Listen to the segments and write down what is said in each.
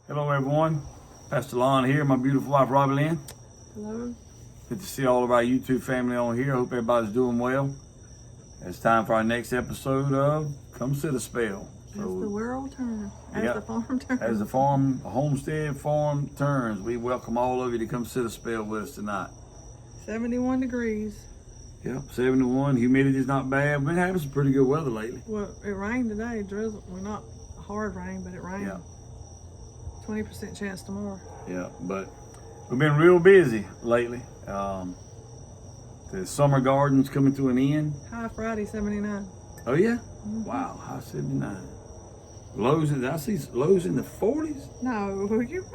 Hello everyone, Pastor Lon here, my beautiful wife Robbie Lynn. Hello. Good to see all of our YouTube family on here. I hope everybody's doing well. It's time for our next episode of Come Sit a Spell. As the world turns, as yeah, the farm turns. As the homestead farm turns, we welcome all of you to come sit a spell with us tonight. 71 degrees. Yep, 71. Humidity's not bad. We've been having some pretty good weather lately. Well, it rained today, drizzle. Well, not hard rain, but it rained. Yeah. 20% chance tomorrow. Yeah, but we've been real busy lately. The summer garden's coming to an end. High Friday, 79. Oh yeah? Mm-hmm. Wow, high 79. Lows, I see lows in the 40s. No, you.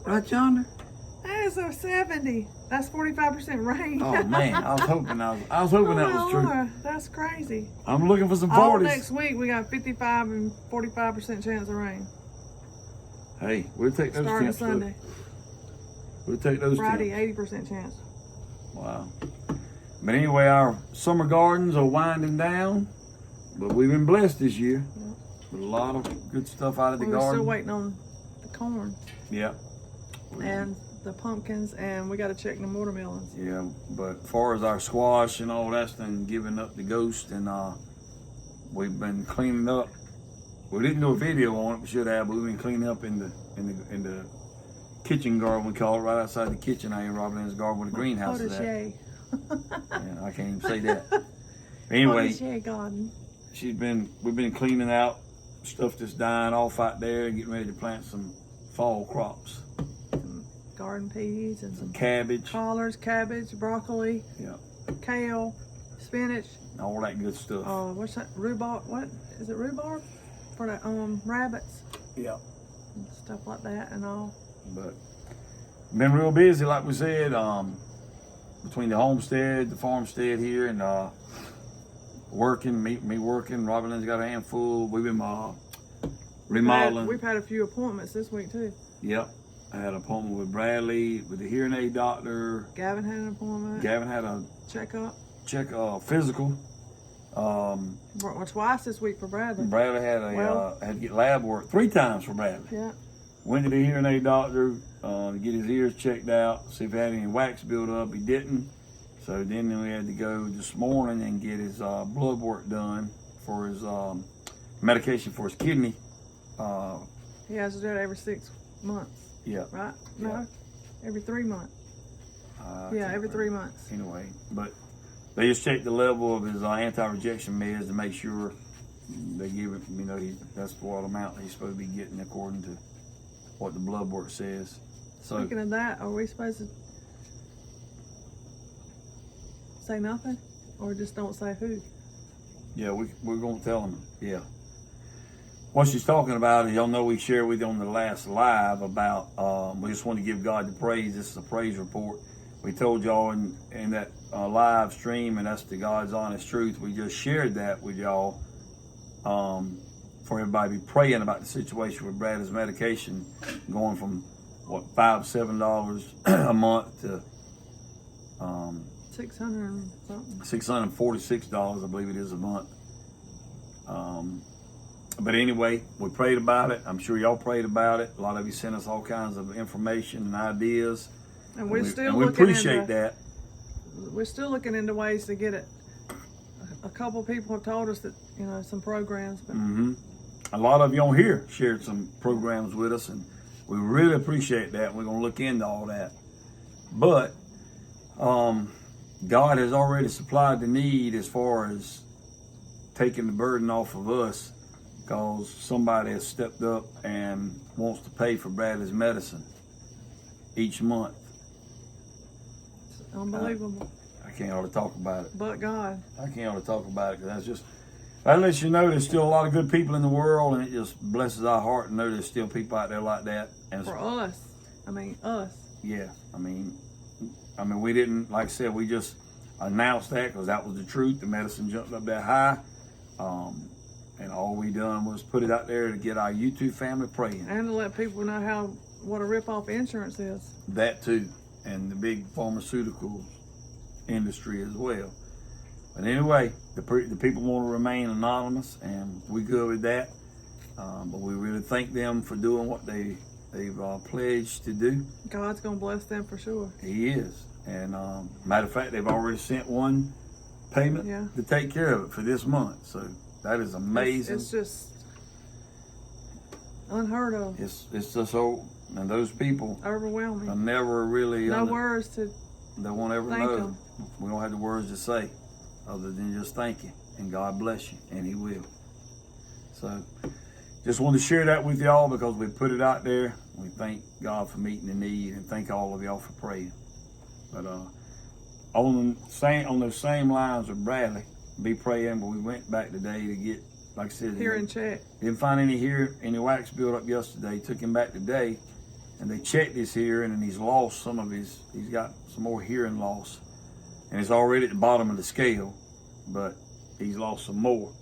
Right yonder. That is a 70. That's 45% rain. Oh man, I was hoping that was true. Lord, that's crazy. I'm looking for some 40s. All next week we got 55 and 45% chance of rain. Hey, we'll take those Starting temps. Sunday. We'll take those Friday, temps. 80% chance. Wow. But anyway, our summer gardens are winding down, but we've been blessed this year with a lot of good stuff out of the We're garden. still waiting on the corn. Yeah. And the pumpkins, and we got to check the watermelons. Yeah, but as far as our squash and all that's been giving up the ghost, and we've been cleaning up. We didn't do a video on it, we should have, but we've been cleaning up in the kitchen garden, we call it, right outside the kitchen out here, Robin Lynn's garden where the greenhouse is at. Potager. Yeah, I can't even say that. Anyway, Potager garden. we've been cleaning out stuff that's dying off out there and getting ready to plant some fall crops. Some garden peas and Some some cabbage. collards, cabbage, broccoli, Yeah, kale, spinach. all that good stuff. What's that? Rhubarb? What is it? Rhubarb for the rabbits Yeah. and stuff like that and all. But been real busy, like we said, between the homestead, the farmstead here, and working, me working. Robin Lynn's got a handful. We've been remodeling. We've had a few appointments this week too. Yep. I had an appointment with Bradley, with the hearing aid doctor. Gavin had an appointment. Gavin had a Checkup. physical. Well, twice this week for Bradley. Bradley had had to get lab work 3 times for Bradley. Yeah. Went to the hearing aid doctor to get his ears checked out, see if he had any wax build up. He didn't. So then we had to go this morning and get his blood work done for his medication for his kidney. He has to do it every 6 months. Yeah. Right? No, Yeah. every 3 months. Yeah, every 3 months. Anyway, but they just checked the level of his anti-rejection meds to make sure they give him, that's what amount he's supposed to be getting according to what the blood work says. So, Speaking of that, are we supposed to say nothing? Or just don't say who? yeah, we're going to tell him, yeah. What she's talking about, y'all know we shared with you on the last live about, we just want to give God the praise. This is a praise report. We told y'all in that live stream, and that's the God's honest truth. We just shared that with y'all for everybody to be praying about the situation with Bradley's medication going from, $5, $7 a month to 600 and something. $646, I believe it is, a month. But anyway, we prayed about it. I'm sure y'all prayed about it. A lot of you sent us all kinds of information and ideas. And we're still and we looking appreciate that. We're still looking into ways to get it. A couple of people have told us that, some programs. But A lot of you on here shared some programs with us, and we really appreciate that. We're going to look into all that. But God has already supplied the need as far as taking the burden off of us, because somebody has stepped up and wants to pay for Bradley's medicine each month. It's unbelievable. I can't hardly talk about it. But God. I can't hardly talk about it, because that lets you know there's still a lot of good people in the world, and it just blesses our heart to know there's still people out there like that. And For us. Us. yeah, I mean, we didn't, like I said, we just announced that because that was the truth. The medicine jumped up that high. And all we done was put it out there to get our YouTube family praying. And to let people know what a rip-off insurance is. That too, and the big pharmaceutical industry as well. But anyway, the people want to remain anonymous, and we good with that. But we really thank them for doing what they they've pledged to do. God's gonna bless them for sure. He is. And matter of fact, they've already sent one payment to take care of it for this month. So that is amazing. It's just unheard of. It's just so, and those people Overwhelming. are never really No words to they won't ever thank know. them. We don't have the words to say other than just thank you and God bless you, and He will. So just wanted to share that with y'all because we put it out there. We thank God for meeting the need and thank all of y'all for praying. But on those same lines with Bradley, be praying. But we went back today to get, like I said, hearing check. Didn't find any wax build up yesterday. Took him back today, and they checked his hearing, and he's lost some of his. He's got some more hearing loss, and it's already at the bottom of the scale, but he's lost some more.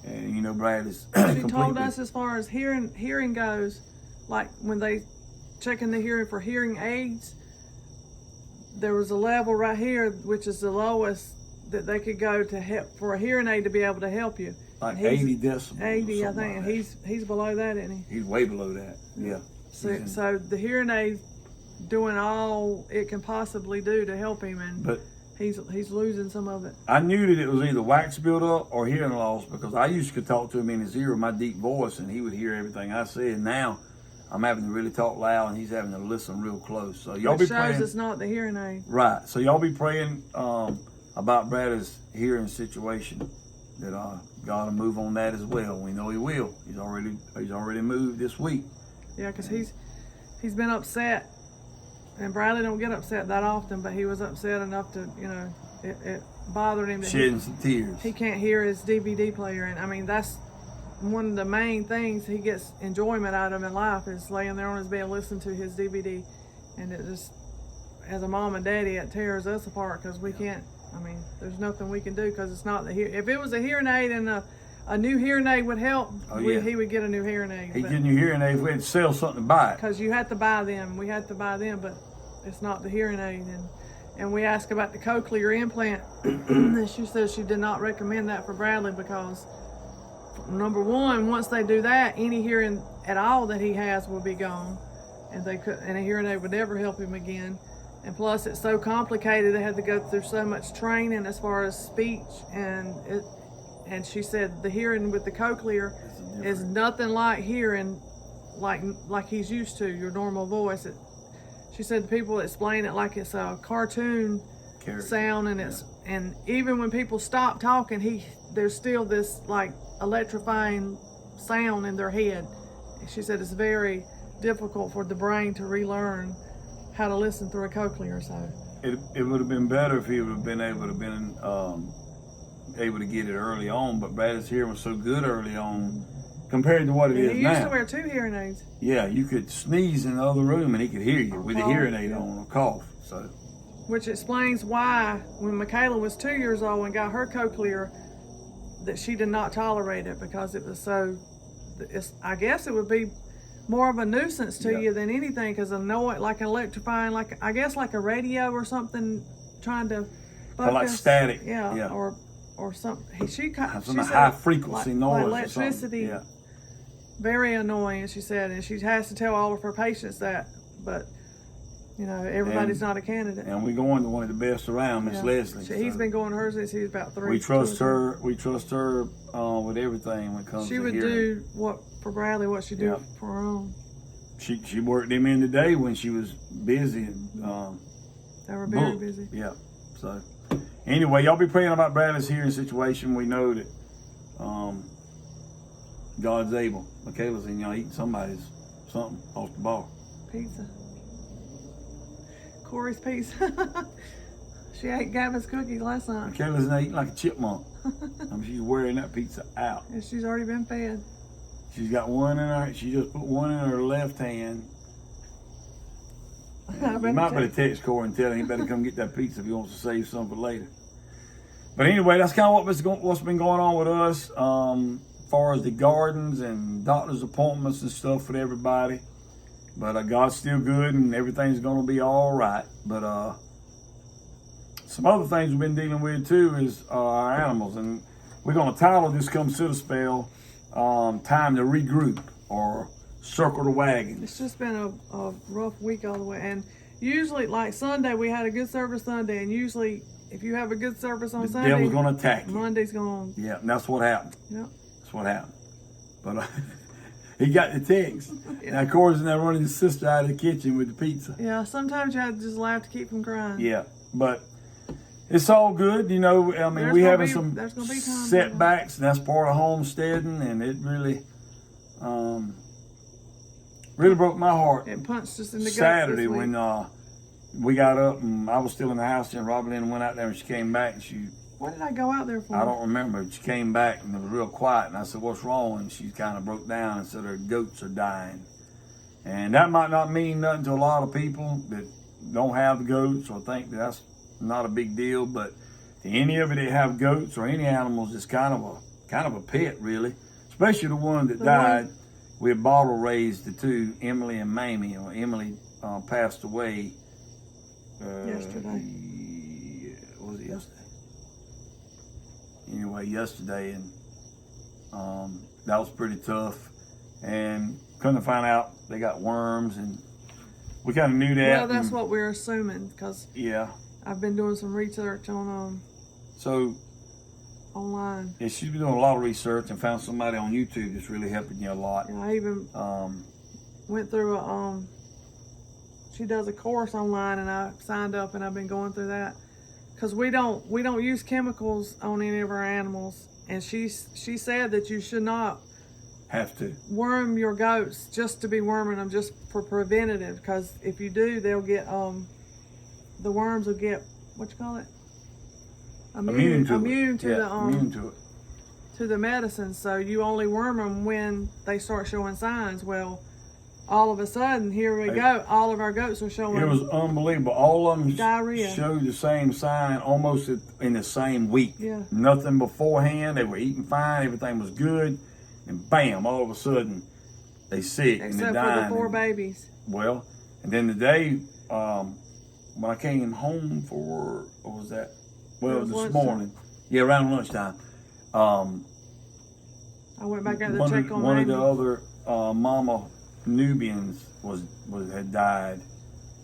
And you know, Brad is. She told us as far as hearing goes, like when they checking the hearing for hearing aids, there was a level right here which is the lowest that they could go to help for a hearing aid to be able to help you. Like 80 decibels. 80, I think, and he's below that, isn't he? He's way below that. Yeah. So the hearing aid doing all it can possibly do to help him, and he's losing some of it. I knew that it was either wax buildup or hearing loss because I used to talk to him in his ear with my deep voice, and he would hear everything I said. Now I'm having to really talk loud, and he's having to listen real close. So y'all be praying. It shows it's not the hearing aid. Right. So y'all be praying about Brad's hearing situation, that God will move on that as well. We know He will. He's already moved this week. Yeah, because he's been upset, and Bradley don't get upset that often, but he was upset enough to, it bothered him that shedding some tears. He can't hear his DVD player, and I mean that's one of the main things he gets enjoyment out of in life is laying there on his bed listening to his DVD, and it just, as a mom and daddy, it tears us apart because we can't. I mean, there's nothing we can do because it's not the if it was a hearing aid and a new hearing aid would help, he would get a new hearing aid. He'd get a new hearing aid if we had to sell something to buy it. Because you had to buy them. We had to buy them, but it's not the hearing aid. And we asked about the cochlear implant, and she says she did not recommend that for Bradley because, number one, once they do that, any hearing at all that he has will be gone, and a hearing aid would never help him again. And plus, it's so complicated; they had to go through so much training as far as speech, and she said the hearing with the cochlear is nothing like hearing like he's used to your normal voice. She said the people explain it like it's a cartoon sound, and and even when people stop talking, there's still this like electrifying sound in their head. She said it's very difficult for the brain to relearn how to listen through a cochlear. So it would have been better if he would have been able to get it early on, but Brad's hearing was so good early on compared to what it is now. He used to wear 2 hearing aids. Yeah, you could sneeze in the other room and he could hear you with the hearing aid on or cough. So, which explains why when Michaela was 2 years old and got her cochlear, that she did not tolerate it because it was so. I guess it would be more of a nuisance to you than anything because annoying, like electrifying, like I guess like a radio or something trying to focus. Or like static. Yeah. Or something. She some high frequency noise. Like electricity. Yeah. Very annoying, she said, and she has to tell all of her patients that. But everybody's not a candidate. And we're going to one of the best around, Miss Leslie. He's been going to hers since he was about 3. We trust her. We trust her with everything when it comes to hearing. She would do what for Bradley, what she did for her own. She worked him in today when she was busy. They were very busy. Yeah. So anyway, y'all be praying about Bradley's hearing situation. We know that God's able. Michaela's in y'all eating something off the bar. Pizza. Corey's pizza. She ate Gavin's cookies last night. Michaela's eating like a chipmunk. I mean, she's wearing that pizza out. And she's already been fed. She's got one in her. She just put one in her left hand. You might better text Corey and tell him he better come get that pizza if he wants to save some for later. But anyway, that's kind of what's been going on with us. As far as the gardens and doctor's appointments and stuff with everybody. But God's still good and everything's going to be all right. But some other things we've been dealing with too is our animals. And we're going to title this Come Sit a Spell, Time to Regroup or circle the wagons. It's just been a rough week all the way. And usually, like Sunday, we had a good service Sunday, and usually, if you have a good service on The Sunday, devil's going to attack you. Monday's going. Yeah, and that's what happened. Yep. That's what happened. But he got the text. Yeah. And of course, and they're running his sister out of the kitchen with the pizza. Yeah, sometimes you have to just laugh to keep from crying. Yeah, but it's all good, you know. I mean, we having some setbacks, and that's part of homesteading, and it really, really broke my heart. It punched us in the gut Saturday this week. when we got up and I was still in the house, and Robin Lynn went out there and she came back and she. What did I go out there for? I don't remember. She came back and it was real quiet, and I said, "What's wrong?" And she kind of broke down and said her goats are dying, and that might not mean nothing to a lot of people that don't have goats or think that that's not a big deal, but to any of you that have goats or any animals, it's kind of a pet, really. Especially the one that died. We had bottle raised the two, Emily and Mamie. Or Emily passed away. Yesterday. Was it yesterday? Anyway, yesterday, and that was pretty tough. And couldn't find out they got worms, and we kind of knew that. Well, that's what we're assuming, because yeah. I've been doing some research on So online. yeah, she's been doing a lot of research and found somebody on YouTube that's really helping you a lot. Yeah, I even went through she does a course online, and I signed up, and I've been going through that because we don't use chemicals on any of our animals, and she said that you should not Have to. worm your goats just to be worming them, just for preventative, because if you do, they'll get the worms will get, what you call it, immune to immune to it. To the medicine. So you only worm them when they start showing signs. Well, all of a sudden, here we go, all of our goats are showing. It was unbelievable. All of them diarrhea. showed the same sign almost in the same week. Yeah. Nothing beforehand. They were eating fine. Everything was good. And bam, all of a sudden, they sick and they're Except dying. for the 4 babies. Well, and then the day when I came home for, what was that? Well, this lunchtime. morning. Yeah, around lunchtime. I went back out to check on one of Amy. the other mama Nubians had died,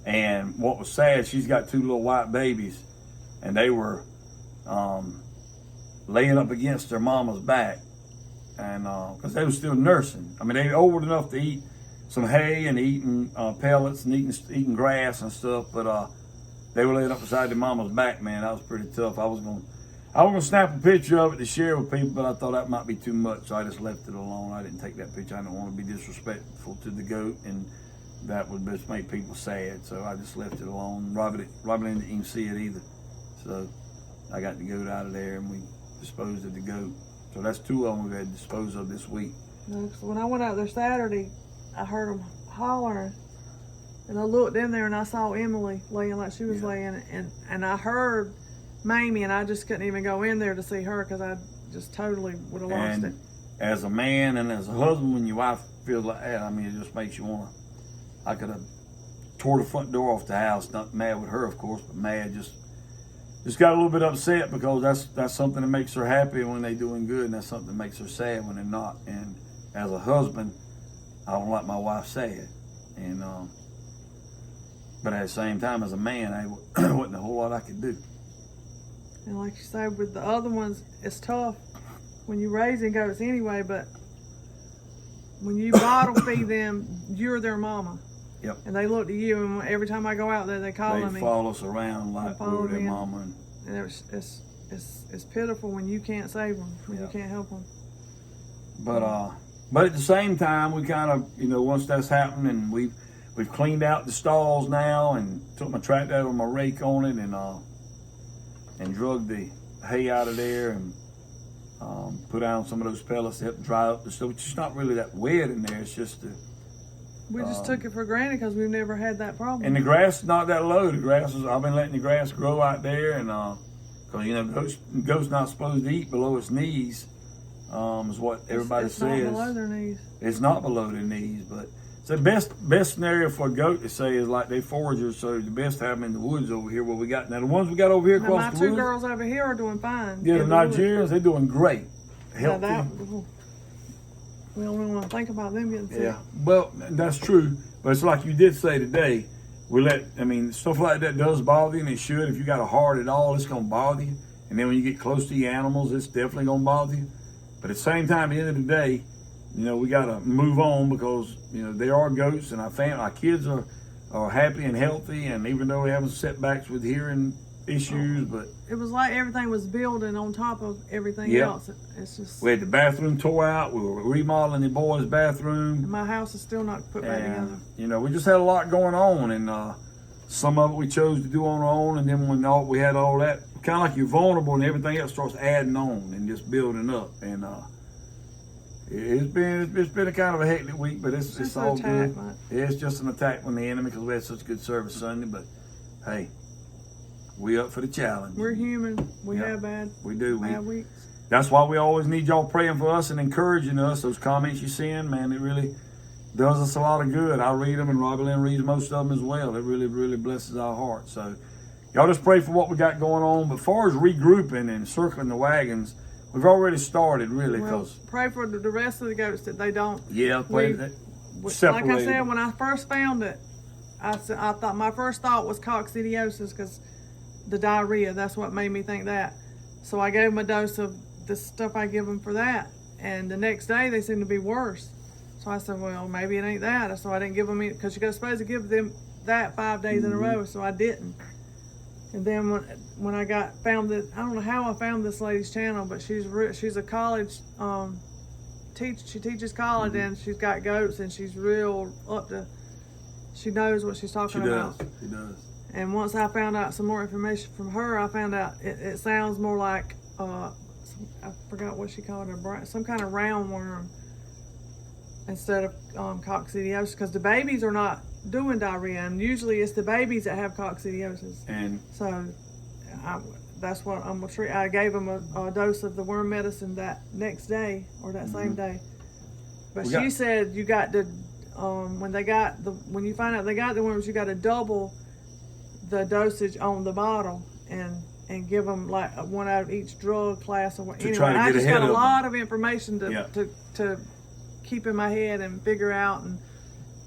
and what was sad, she's got 2 little white babies, and they were laying up against their mama's back, and because they were still nursing. I mean, they were old enough to eat some hay and eating pellets and eating grass and stuff, but they were laying up beside their mama's back. Man, that was pretty tough. I was gonna snap a picture of it to share with people, but I thought that might be too much, so I just left it alone. I didn't take that picture. I didn't want to be disrespectful to the goat, and that would just make people sad, so I just left it alone. Robin didn't even see it either, so I got the goat out of there, and we disposed of the goat. So that's 2 of them we've had to dispose of this week. No, 'cause when I went out there Saturday, I heard them hollering, and I looked in there and I saw Emily laying like she was laying, and I heard Mamie, and I just couldn't even go in there to see her because I just totally would have lost it. As a man and as a husband, when your wife feels like that, I mean, it just makes you want to. I could have tore the front door off the house, not mad with her, of course, but mad, just got a little bit upset because that's something that makes her happy when they're doing good, and that's something that makes her sad when they're not. And as a husband, I don't like my wife sad, and but at the same time, as a man, I wasn't a whole lot I could do. And like you say, with the other ones, it's tough when you're raising goats anyway, but when you bottle feed them, you're their mama. Yep. And they look to you, and every time I go out there, they call me. They follow us around like we're their mama. And it's pitiful when you can't save them, when you can't help them. But at the same time, we kind of, once that's happened, and we've cleaned out the stalls now, and took my tractor out with my rake on it, and drug the hay out of there, and put down some of those pellets to help dry up the stuff. It's just not really that wet in there. It's just we just took it for granted because we've never had that problem. And the grass is not that low. I've been letting the grass grow out there, and because goats not supposed to eat below its knees, is what everybody says. It's not below their knees. It's not below their knees, but so the best scenario for a goat to say is like they foragers, so the best to have them in the woods over here. What we got now, the ones we got over here across the woods. My 2 girls over here are doing fine. Yeah, the Nigerians, they're doing great. Healthy. we don't want to think about them getting sick. Yeah, well, that's true. But it's like you did say today. Stuff like that does bother you, and it should. If you got a heart at all, it's going to bother you. And then when you get close to the animals, it's definitely going to bother you. But at the same time, at the end of the day, we got to move on because, they are goats, and our kids are happy and healthy. And even though we're having setbacks with hearing issues, but it was like everything was building on top of everything else. It's just, we had the bathroom tore out. We were remodeling the boys' bathroom. my house is still not put back together. We just had a lot going on, and some of it we chose to do on our own. And then when we had all that, kind of like you're vulnerable, and everything else starts adding on and just building up. And it's been a kind of a hectic week, but it's all good. It's just an attack from the enemy because we had such good service Sunday. But hey, we up for the challenge. We're human. We have bad weeks. That's why we always need y'all praying for us and encouraging us. Those comments you send, man, it really does us a lot of good. I read them, and Robbie Lynn reads most of them as well. It really, really blesses our hearts. So y'all just pray for what we got going on. But as far as regrouping and circling the wagons, we've already started, really. Pray for the rest of the goats that they don't. Yeah, like I said, when I first found it, I thought my first thought was coccidiosis because the diarrhea. That's what made me think that. So I gave them a dose of the stuff I give them for that, and the next day they seemed to be worse. So I said, well, maybe it ain't that. So I didn't give them any, because you're supposed to give them that 5 days in a row. So I didn't. And then when I found that, I don't know how I found this lady's channel, but she's a college teacher. She teaches college, and she's got goats, and she's real up to. She knows what she's talking about. She does. And once I found out some more information from her, I found out it sounds more like I forgot what she called it, some kind of roundworm instead of coccidiosis, because the babies are not doing diarrhea, and usually it's the babies that have coccidiosis. And so that's what I'm gonna treat. I gave them a dose of the worm medicine that next day or that same day. But she said you got to when you find out they got the worms, you got to double the dosage on the bottle and give them like one out of each drug class or what. Anyway, I just got a lot of information to keep in my head and figure out.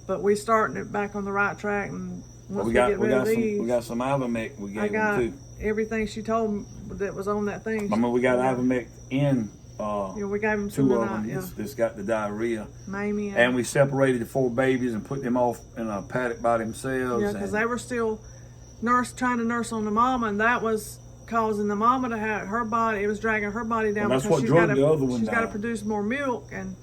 But we starting it back on the right track. And once we get rid of these, we got some Ivomec we gave them too. Everything she told me that was on that thing. We got Ivomec in. We gave them two of them. This got the diarrhea. Mamie and we separated the 4 babies and put them off in a paddock by themselves. Yeah, because they were still trying to nurse on the mama, and that was causing the mama to have her body. It was dragging her body down because she's got to produce more milk, and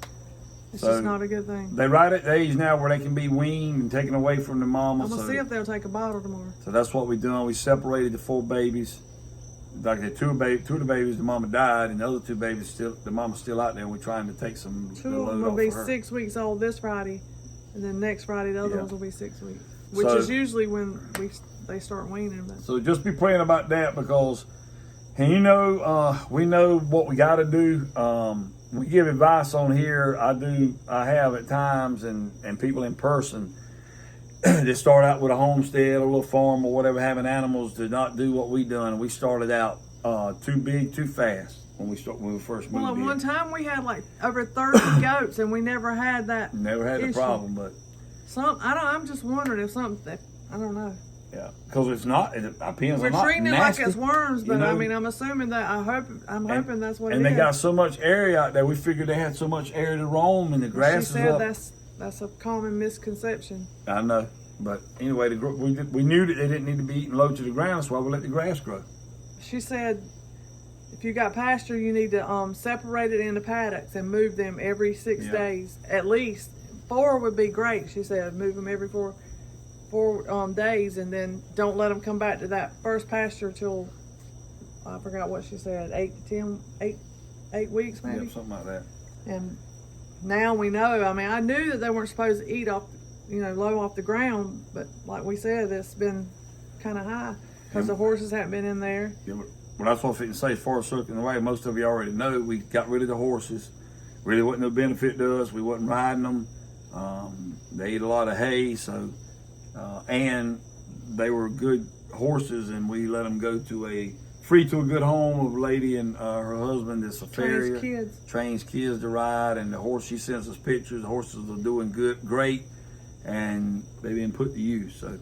it's just not a good thing. They right at the age now where they can be weaned and taken away from the mama. I'm gonna see if they'll take a bottle tomorrow. So that's what we done. We separated the 4 babies. Like the two of the babies, the mama died, and the other 2 babies the mama's still out there. We're trying to take some. 2 of them will be 6 weeks old this Friday, and then next Friday the other ones will be 6 weeks, which is usually when they start weaning. So just be praying about that, because, and we know what we got to do. We give advice on here. I have at times, and people in person that start out with a homestead, a little farm or whatever, having animals, to not do what we done. We started out too big, too fast when we first moved in. Well, at one time we had like over 30 goats, and we never had that. Never had the problem, but I'm just wondering if something that I don't know. Yeah, because it's not. Our pins We're are not treating nasty, it like it's worms, but I'm assuming that I'm hoping that's what it is. And they got so much area out there. We figured they had so much area to roam, and the grass is up. That's a common misconception. I know, but anyway, we knew that they didn't need to be eating low to the ground. That's why we let the grass grow. She said, if you got pasture, you need to separate it into paddocks and move them every 6 days, at least. 4 would be great. She said, move them every 4 days, and then don't let them come back to that first pasture till I forgot what she said, 8 weeks maybe. Yeah, something like that. And now we know. I mean, I knew that they weren't supposed to eat off, low off the ground, but like we said, it's been kind of high because the horses haven't been in there. Yeah, well, that's what I was going to say. As far as circling the way, most of you already know, we got rid of the horses. Really wasn't no benefit to us. We wasn't riding them. They eat a lot of hay, so and they were good horses, and we let them go to a Free to a Good Home of a lady and her husband that's a farrier. Trains kids to ride, and the horse, she sends us pictures. The horses are doing great, and they've been put to use. So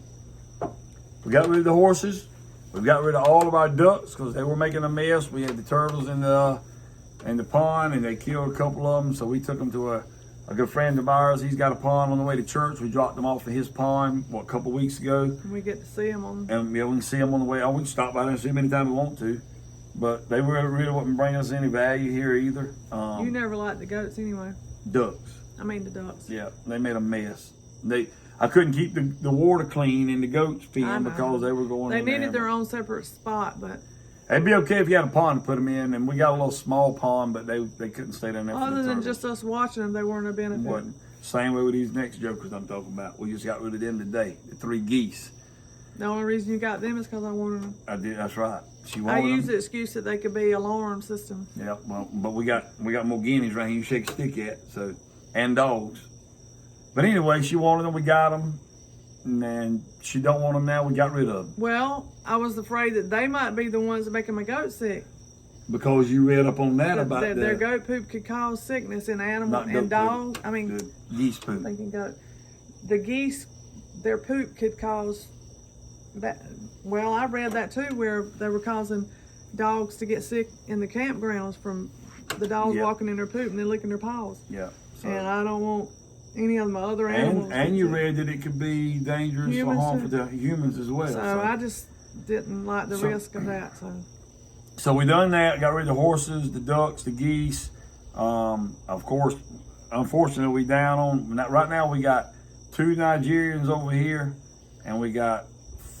we got rid of the horses. We got rid of all of our ducks because they were making a mess. We had the turtles in the pond, and they killed a couple of them. So we took them to a good friend of ours. He's got a pond on the way to church. We dropped them off at his pond, a couple weeks ago. And we get to see them on. And yeah, we can see them on the way. Oh, we can stop by there and see them anytime we want to. But they really wouldn't bring us any value here either. You never liked the goats anyway. Ducks. I mean the ducks. Yeah, they made a mess. I couldn't keep the water clean in the goats' pen because they were going. They needed their own separate spot, but. It'd be okay if you had a pond to put them in, and we got a little small pond, but they couldn't stay down there. Other than just us watching them, they weren't a benefit. Same way with these next jokers I'm talking about. We just got rid of them today. The 3 geese. The only reason you got them is because I wanted them. I did. That's right. She wanted them. I used the excuse that they could be alarm system. Yeah. Well, but we got more guineas right here. You shake a stick at and dogs. But anyway, she wanted them. We got them. And she don't want them now. We got rid of them. Well, I was afraid that they might be the ones that making my goat sick. Because you read up on that about their goat poop could cause sickness in animals and dogs. I mean, geese poop. Thinking goat. The geese, their poop could cause that. Well, I read that too, where they were causing dogs to get sick in the campgrounds from the dogs walking in their poop and then licking their paws. Yeah. So. And I don't want any of my other animals. And you read that it could be dangerous or harmful to humans as well. So I just didn't like the risk of that. So we done that, got rid of the horses, the ducks, the geese. Of course, unfortunately, we down on, right now we got 2 Nigerians over here, and we got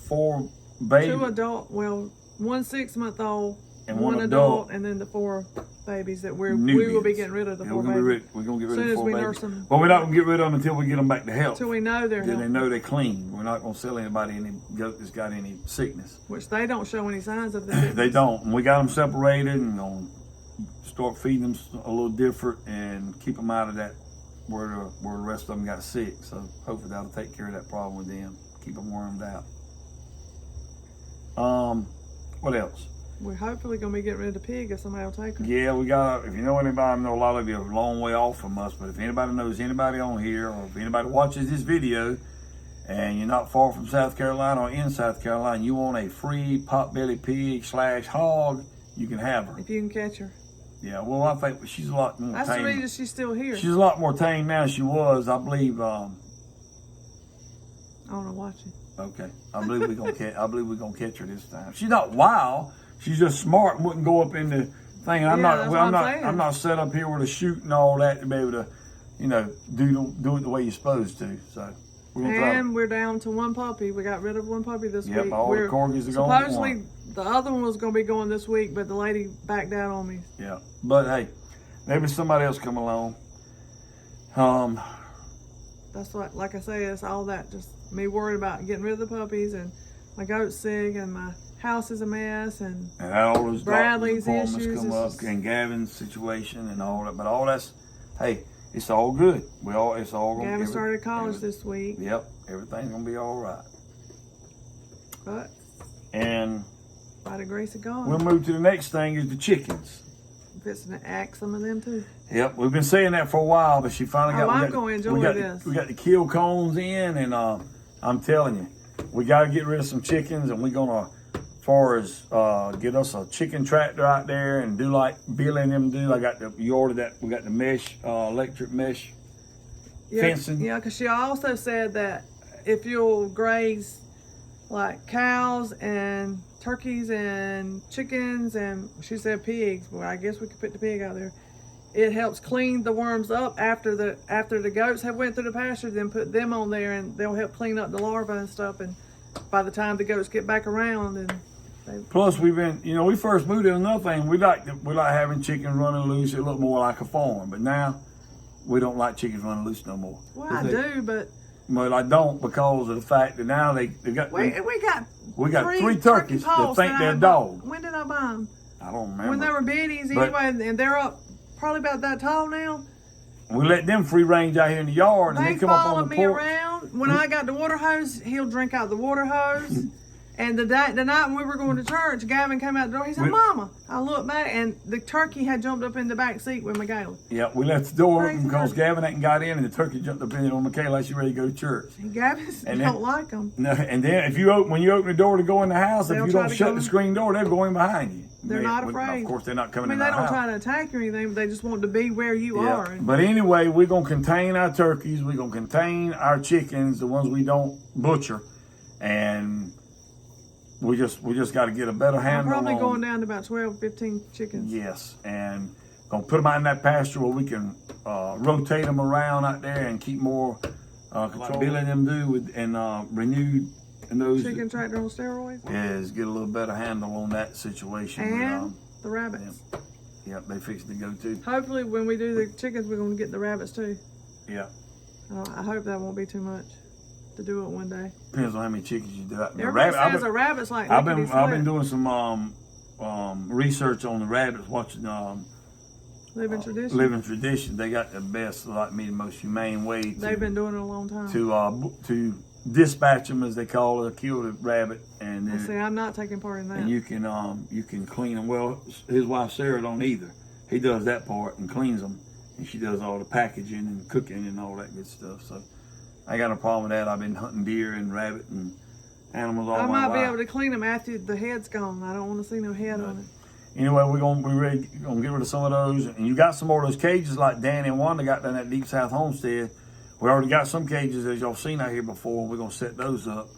4 babies. 2 adult, 1 6-month-old, and 1 adult, and then the 4 babies that we will be getting rid of the 4 babies. We're going to get rid of the 4 babies. As soon as we nurse them. But we're not going to get rid of them until we get them back to health. Until we know they're healthy. Then they know they're clean. We're not going to sell anybody any goat that's got any sickness. Which they don't show any signs of the sickness. They don't. And we got them separated and going to start feeding them a little different and keep them out of that where the rest of them got sick. So hopefully that'll take care of that problem with them. Keep them wormed out. What else? We're hopefully going to be getting rid of the pig if somebody will take her. Yeah, we got, if you know anybody, I know a lot of you are a long way off from us, but if anybody knows anybody on here, or if anybody watches this video, and you're not far from South Carolina or in South Carolina, you want a free potbelly pig / hog, you can have her. If you can catch her. Yeah, well, I think she's a lot more tame. That's the reason she's still here. She's a lot more tame now than she was, I believe. I want to watch it. Okay, I believe we're gonna catch her this time. She's not wild. She's just smart and wouldn't go up in the thing. I'm not set up here with a chute and all that to be able to, do it the way you're supposed to. So we're down to 1 puppy. We got rid of 1 puppy this week. Yep, all the corgis are going. Supposedly the other one was going to be going this week, but the lady backed out on me. Yeah, but hey, maybe somebody else come along. That's what, like I say, it's all that, just me worried about getting rid of the puppies, and my goat's sick, and my house is a mess, and all those Bradley's issues come up, and Gavin's situation and all that. But all that's, hey, it's all good. It's all gonna. Gavin started college this week. Yep, everything's gonna be all right. But and by the grace of God, we'll move to the next thing is the chickens. Fixing to act some of them too. Yep, we've been saying that for a while, but she finally got. I'm going to enjoy this. We got the kill cones in, and I'm telling you, we got to get rid of some chickens, and we're gonna, as far as get us a chicken tractor out there and do like Billy and them do. You ordered that. We got the mesh, electric mesh fencing. Yeah, because she also said that if you'll graze like cows and turkeys and chickens, and she said pigs, well, I guess we could put the pig out there. It helps clean the worms up after the goats have went through the pasture, then put them on there, and they'll help clean up the larvae and stuff. And by the time the goats get back around, and plus we've been, we first moved in, another thing, we like having chickens running loose. It looked more like a farm, but now we don't like chickens running loose no more. Well, I do, but. Well, I don't, because of the fact that now they got. We got 3 turkeys that think they're dogs. When did I buy them? I don't remember. When they were biddies, anyway, and they're up probably about that tall now. We let them free range out here in the yard, and they come up on the porch. They follow me around. When I got the water hose, he'll drink out the water hose, And the night when we were going to church, Gavin came out the door. He said, "Mama." I looked back, and the turkey had jumped up in the back seat with Michaela. Yeah, we left the door Crazy open because turkey. Gavin hadn't got in, and the turkey jumped up in it on Michaela like she ready to go to church. And Gavin don't like them. No, and then when you open the door to go in the house, if They'll you try don't to shut go the in. screen door, they're going behind you. They're not afraid. Of course, they're not coming I mean, in they our don't house. try to attack or anything, but they just want to be where you Yeah. are. But anyway, we're gonna contain our turkeys. We're gonna contain our chickens, the ones we don't butcher, and we just got to get a better I'm handle probably on. going down to about 12, 15 chickens. Yes, and gonna put them out in that pasture where we can rotate them around out there and keep more control. Like Billy and them do with renewed and those. Chicken tractor on steroids. Yes, get a little better handle on that situation. And the rabbits. Yep, they fixing to go too. Hopefully, when we do the chickens, we're going to get the rabbits too. Yeah. I hope that won't be too much to do it one day. Depends on how many chickens you do. Everybody says a rabbit's like I've been doing some research on the rabbits, watching Living Tradition. Living Tradition. They got the best, like me, the most humane way. They've been doing it a long time. To dispatch them, as they call it, kill the rabbit, and then, See, I'm not taking part in that. and you can clean them. Well, his wife Sarah don't either. He does that part and cleans them, and she does all the packaging and cooking and all that good stuff. So I got no problem with that. I've been hunting deer and rabbit and animals all I my life. might be able to clean them after the head's gone. I don't want to see no head on it. Anyway, we're gonna get rid of some of those, and you got some more of those cages like Danny and Wanda got down at Deep South Homestead. We already got some cages as y'all seen out here before. We're gonna set those up.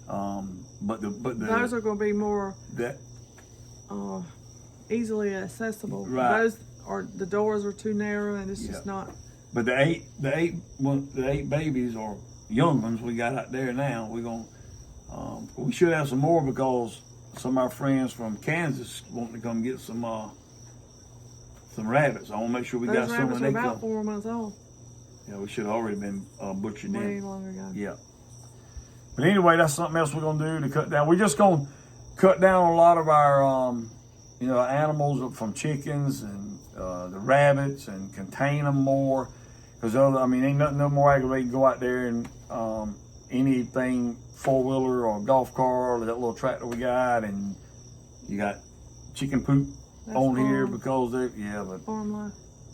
But those are going to be more that easily accessible. Right. Those are the doors are too narrow, and it's just not. But the eight babies or young ones we got out there now, we're gonna we should have some more because some of our friends from Kansas wanting to come get some rabbits. I want to make sure we Those got some rabbits when are they about come. 4 months old. Yeah, we should have already been butchered Way in. longer ago. Yeah. But anyway, that's something else we're gonna do to cut down. We're just gonna cut down a lot of our animals from chickens and the rabbits and contain them more. Because ain't nothing no more aggravating to go out there and anything 4-wheeler or golf car or that little tractor we got, and you got chicken poop That's on here farm. because they're Farm life.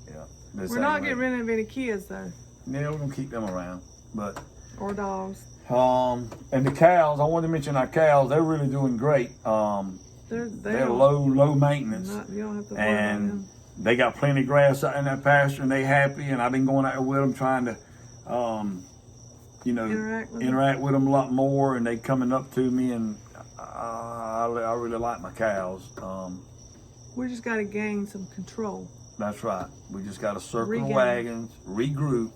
yeah. We're not getting rid of any kids though, Yeah, we're gonna keep them around, but. or dogs. And the cows, I wanted to mention our cows. They're really doing great. They're low maintenance, You don't have to worry about and them. they got plenty of grass out in that pasture, and they happy. And I've been going out there with them, trying to, interact with them a lot more. And they coming up to me, and I really like my cows. We just got to gain some control. That's right. We just got to circle the Regain. wagons, regroup.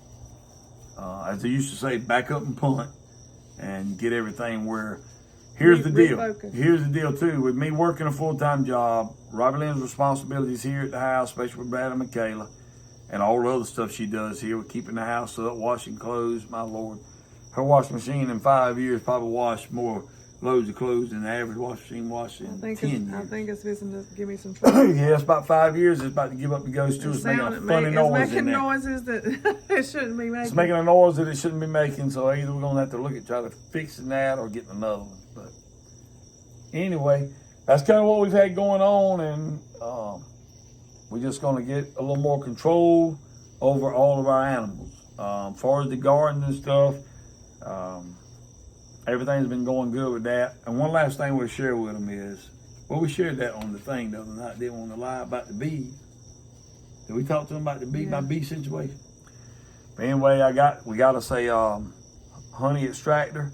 As they used to say, back up and punt, and get everything where. Here's the deal. Refocus. Here's the deal too. With me working a full-time job, Robbie Lynn's responsibilities here at the house, especially with Brad and Michaela, and all the other stuff she does here with keeping the house up, washing clothes. My Lord, her washing machine in 5 years probably washed more loads of clothes than the average washing machine washed in 10 years. I think it's fixing to give me some trouble. Yeah, it's about 5 years. It's about to give up the ghost too. It's making a funny noise It's making in there. noises that it shouldn't be making. It's making a noise that it shouldn't be making. So either we're gonna have to look at try to fixing that or getting another one. But anyway, that's kind of what we've had going on, and we're just gonna get a little more control over all of our animals. As far as the garden and stuff, everything's been going good with that. And one last thing we'll share with them is, well, we shared that on the thing the other night, didn't want to lie about the bees. Did we talk to them about the bee, my bee situation? But anyway, we got to say honey extractor.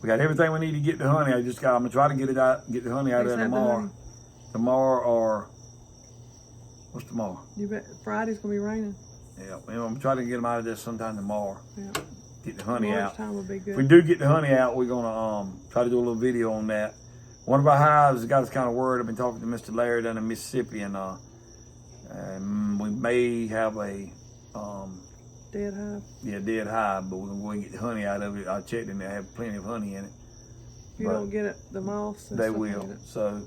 We got everything we need to get the honey. I'm gonna try to get the honey out of there tomorrow. Tomorrow, or what's tomorrow? You bet Friday's gonna be raining. Yeah, I'm gonna try to get them out of there sometime tomorrow. Yeah. Get the honey March out. time would be good. If we do get the honey out, we're gonna try to do a little video on that. One of our hives got us kind of worried. I've been talking to Mr. Larry down in Mississippi, and we may have a Dead hive. Yeah, dead hive, but we're gonna go and get the honey out of it. I checked and they have plenty of honey in it. If you don't get it, the moths. And They stuff will. eat it. So,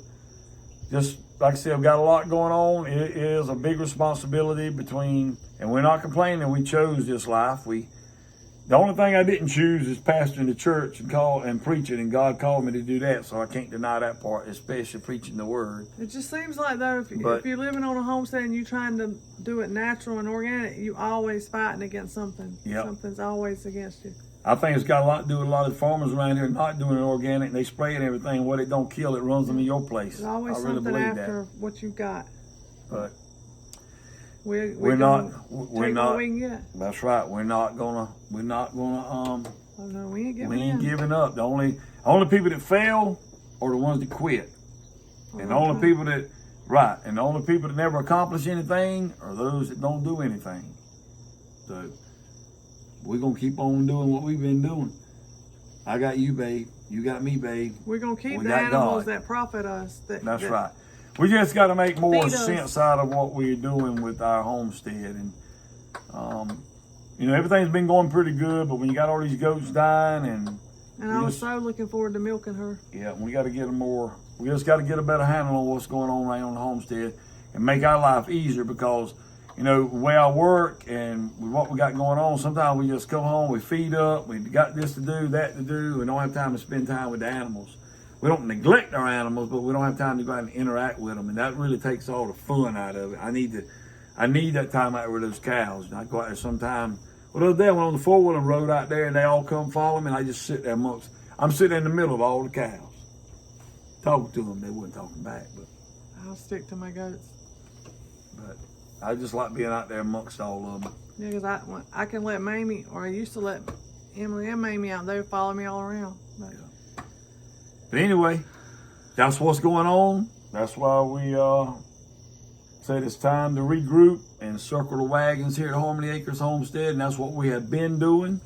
just like I said, we've got a lot going on. It is a big responsibility and we're not complaining. We chose this life. We The only thing I didn't choose is pastoring the church and preaching, and God called me to do that, so I can't deny that part, especially preaching the word. It just seems like though, if you're living on a homestead and you're trying to do it natural and organic, you always fighting against something. Yep. Something's always against you. I think it's got a lot to do with a lot of the farmers around here not doing it organic, and they spray it and everything. What it don't kill, it runs into your place. There's always I really something believe after that. what you've got. But We're not. What we can get. That's right. We're not gonna. Oh no, we ain't giving We ain't in. giving up. The only people that fail are the ones that quit. And the only people that, and the only people that never accomplish anything are those that don't do anything. So we're going to keep on doing what we've been doing. I got you, babe. You got me, babe. We're going to keep We the got animals God. that profit us. That's right. We just got to make more Feed us. sense out of what we're doing with our homestead. And, you know, everything's been going pretty good, but when you got all these goats dying and I was so looking forward to milking her. yeah, we got to get we just got to get a better handle on what's going on around the homestead and make our life easier, because, you know, the way I work and with what we got going on, sometimes we just come home, we feed up, we got this to do, that to do, and don't have time to spend time with the animals. We don't neglect our animals, but we don't have time to go out and interact with them, and that really takes all the fun out of it. I need that time out with those cows. And I go out there sometime. Well, the other day I went on the four-wheeler road out there, and they all come follow me, and I just sit there I'm sitting in the middle of all the cows. Talking to them, they wasn't talking back, but I'll stick to my goats. I just like being out there amongst all of them. Yeah, because I can let Mamie, or I used to let Emily and Mamie out. They would follow me all around. But anyway, that's what's going on. That's why we said it's time to regroup and circle the wagons here at Harmony Acres Homestead, and that's what we have been doing.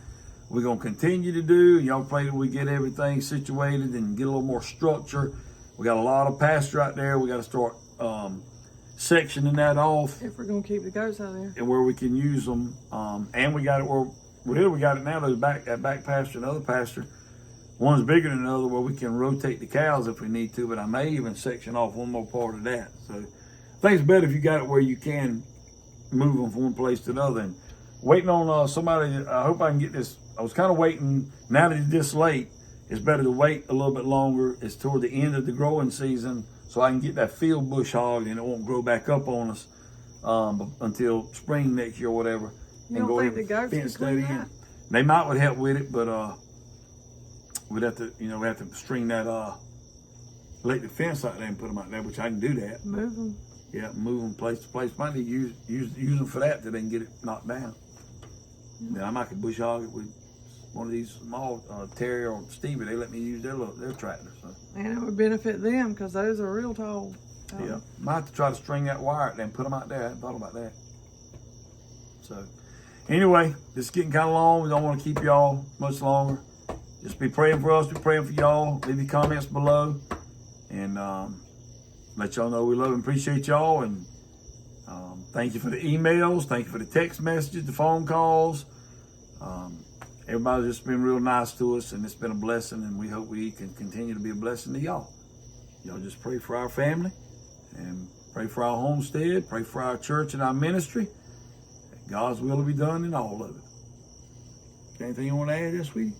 We're going to continue to do. Y'all pray that we get everything situated and get a little more structure. We got a lot of pasture out there. We got to start sectioning that off. If we're going to keep the goats out there. And where we can use them. And we got it we got it now, that back pasture and other pasture. One's bigger than the other where we can rotate the cows if we need to, but I may even section off one more part of that. So I think it's better if you got it where you can move them from one place to another. And waiting on somebody, I hope I can get this. I was kind of waiting, now that it's this late, it's better to wait a little bit longer. It's toward the end of the growing season, so I can get that field bush hogged and it won't grow back up on us until spring next year or whatever. You don't think the goats can clean that? They might would help with it, but we'd have to, we have to string that let the fence out there and put them out there, which I can do that. Move them. Yeah, move them place to place. Might need to use them for that till they can get it knocked down. Then I might could bush hog it with one of these small Terry or Stevie. They let me use their tractor. So. And it would benefit them because those are real tall. Yeah, might have to try to string that wire and put them out there. I hadn't thought about that. So, anyway, this is getting kind of long. We don't want to keep y'all much longer. Just be praying for us. Be praying for y'all. Leave your comments below, and let y'all know we love and appreciate y'all. And thank you for the emails. Thank you for the text messages, the phone calls. Everybody's just been real nice to us, and it's been a blessing, and we hope we can continue to be a blessing to y'all. Y'all just pray for our family and pray for our homestead, pray for our church and our ministry. God's will will be done in all of it. Anything you want to add there, sweetie?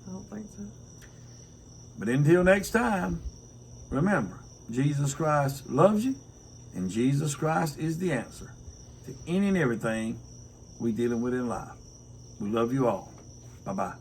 I don't think so. But until next time, remember, Jesus Christ loves you, and Jesus Christ is the answer to any and everything we dealing with in life. We love you all. Bye-bye.